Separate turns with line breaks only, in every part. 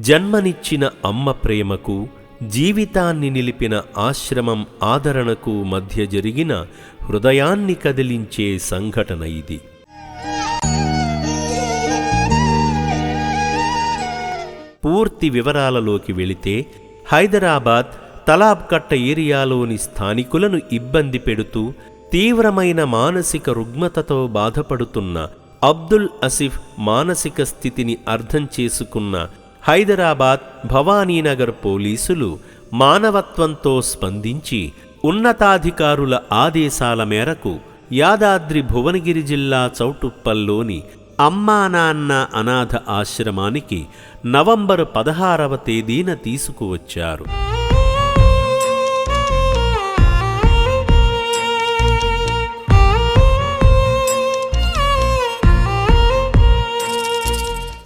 జన్మనిచ్చిన అమ్మ ప్రేమకు, జీవితాన్ని నిలిపిన ఆశ్రమం ఆదరణకు మధ్య జరిగిన హృదయాన్ని కదిలించే సంఘటన ఇది. పూర్తి వివరాలలోకి వెళితే, హైదరాబాద్ తలాబ్కట్ట ఏరియాలోని స్థానికులను ఇబ్బంది పెడుతూ తీవ్రమైన మానసిక రుగ్మతతో బాధపడుతున్న అబ్దుల్ అసిఫ్ మానసిక స్థితిని అర్థం చేసుకున్న హైదరాబాద్ భవానీనగర్ పోలీసులు మానవత్వంతో స్పందించి ఉన్నతాధికారుల ఆదేశాల మేరకు యాదాద్రి భువనగిరి జిల్లా చౌటుప్పల్లోని అమ్మా నాన్న అనాథ ఆశ్రమానికి నవంబరు 16వ తేదీన తీసుకువచ్చారు.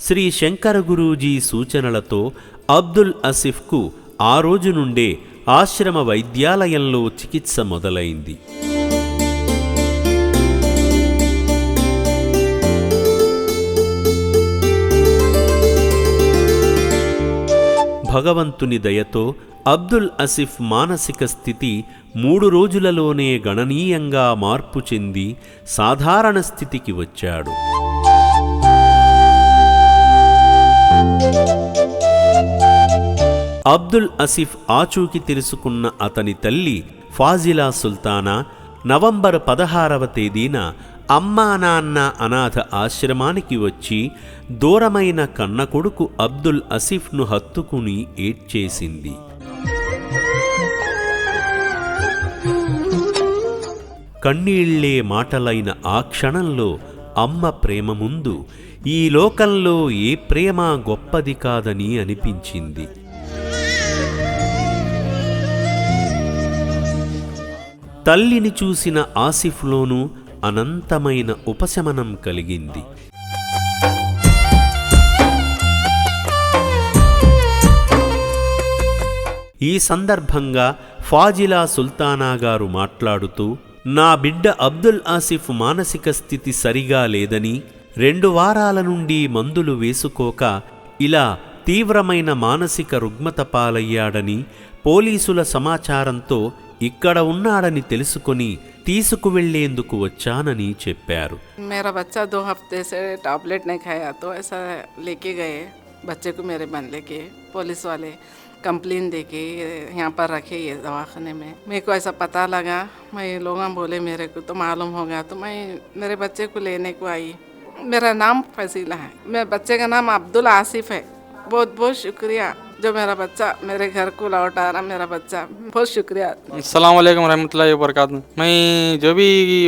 శ్రీ శంకర గురూజీ సూచనలతో అబ్దుల్ అసిఫ్కు ఆ రోజు నుండే ఆశ్రమ వైద్యాలయంలో చికిత్స మొదలైంది. భగవంతుని దయతో అబ్దుల్ అసిఫ్ మానసిక స్థితి 3 రోజులలోనే గణనీయంగా మార్పు చెంది సాధారణ స్థితికి వచ్చాడు. అబ్దుల్ అసిఫ్ ఆచూకీ తెలుసుకున్న అతని తల్లి ఫాజిలా సుల్తానా నవంబర్ 16వ తేదీన అమ్మా నాన్న అనాథ ఆశ్రమానికి వచ్చి దూరమైన కన్న కొడుకు అబ్దుల్ అసిఫ్ను హత్తుకుని ఏడ్చేసింది. కన్నీళ్లే మాటలైన ఆ క్షణంలో అమ్మ ప్రేమ ముందు ఈ లోకంలో ఏ ప్రేమ గొప్పది కాదని అనిపించింది. తల్లిని చూసిన ఆసిఫ్లోనూ అనంతమైన ఉపశమనం కలిగింది. ఈ సందర్భంగా ఫాజిలా సుల్తానా గారు మాట్లాడుతూ, నా బిడ్డ అబ్దుల్ ఆసిఫ్ మానసిక స్థితి సరిగా లేదని, 2 వారాల నుండి మందులు వేసుకోక ఇలా తీవ్రమైన మానసిక రుగ్మత పాలయ్యాడని, పోలీసుల సమాచారంతో ఇక్కడ ఉన్నాడని తెలుసుకొని తీసుకువెళ్లేందుకు వచ్చానని చెప్పారు.
मेरा बच्चा 2 हफ्ते से टैबलेट नहीं खाया, तो ऐसा लेके गए बच्चे को मेरे बन लेके पुलिस वाले कंप्लेन देके यहाँ पर रखे ये दवाखाने में. मेरे को ऐसा पता लगा, मैं लोग बोले मेरे को तो मालूम हो गया, तो मैं मेरे बच्चे को लेने को आई. मेरा नाम फसीला है, मेरे बच्चे का नाम अब्दुल आसिफ है. बहुत बहुत शुक्रिया जो मेरा बच्चा मेरे घर को लौटा रहा. मेरा बच्चा बहुत शुक्रिया.
अस्सलाम वालेकुम रहमतुल्लाहि व बरकातहू. मैं जो भी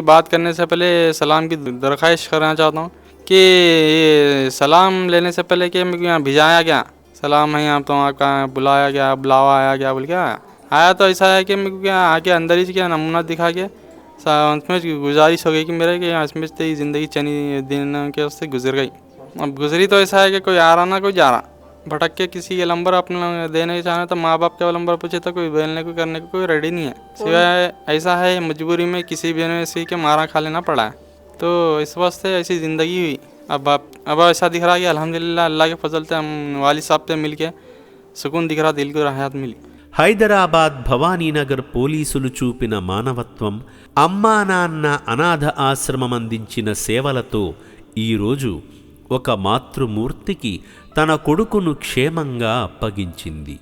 बात करने से पहले सलाम की दरख्वास्त करना चाहता हूँ कि सलाम लेने से पहले कि मेरे को यहाँ भिजाया गया सलाम है, यहाँ तो आपका बुलाया गया, बुलावा आया गया बोल क्या आया, तो ऐसा है कि मेरे को क्या आके अंदर ही क्या नमूना दिखा के उसमें गुजारिश हो गई कि मेरे कि इसमें से ज़िंदगी चनी दिन के उससे गुजर गई. अब गुजरी तो ऐसा है कि कोई आ रहा ना कोई जा रहा, भटक के किसी के नंबर अपना देने चाहे तो माँ बाप के नंबर पूछे तो कोई बोलने को करने को कोई रेडी नहीं है. सिवाय ऐसा है मजबूरी में किसी भी सी के मारा खा लेना पड़ा है, तो इस वास्ते ऐसी ज़िंदगी हुई. अब ऐसा दिख रहा है कि अल्हम्दुलिल्लाह अल्लाह के फजल से हम वालिद साहब से मिल के सुकून दिख रहा, दिल को राहत मिली.
హైదరాబాద్ భవానీనగర్ పోలీసులు చూపిన మానవత్వం, అమ్మా నాన్న అనాథ ఆశ్రమం అందించిన సేవలతో ఈరోజు ఒక మాతృమూర్తికి తన కొడుకును క్షేమంగా అప్పగించింది.